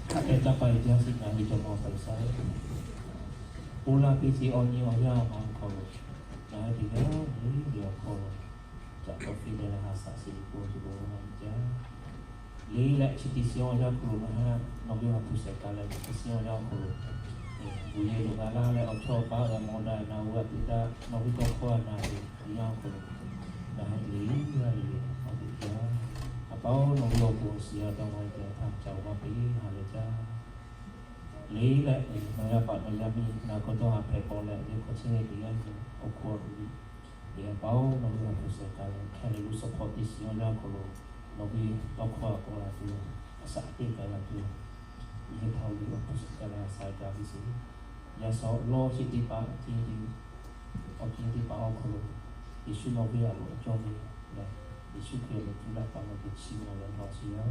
Kakek capai dia singa hijau mau selesai. Pulang PC onyi oya mangkol. Nah dia kol. Jak kopi dalam hasil silikon juga aja. Lelak citision aja kurunah. Nabi hapus sekali citision aja kurun. Bunyi dugala le ocoba dan modal nawa kita nabi toko na yang kurun. Nah lagi. Apa nonglo pun sia dong aja jauh api halaja lei lại nói bạn nói mình là có tôi học phải có lại nhưng có chơi thì anh ở qua đi thì bảo nó là phải sẽ cái cái này lúc support đi xíu ra có nó bị đau khoa có là tôi sát tiền cái là tôi như thao đi ở cái là sai ra đi xí nhà sau lo chỉ đi bảo thì ở chỉ đi bảo có thì suy nó bị ảnh cho mình Yesus kira kita pada kecil dan rahasia.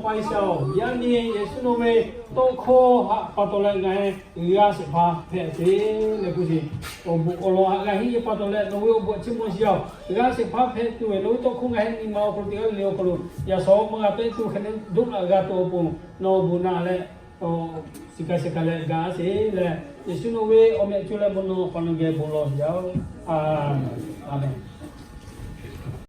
Pai sao, yang ni Yesus nama toko hak patolak ngai ia sebab peti lepusi. Kalau lagi patolak nawi buat cuma siapa, ia sebab peti nawi toko ngai ni mau pertiga leo kalau ya so mengapai tu kena duk agak tu pun no buna le sekali gas le Yesus nawi omek cula bono panggil bolos jauh. Amen.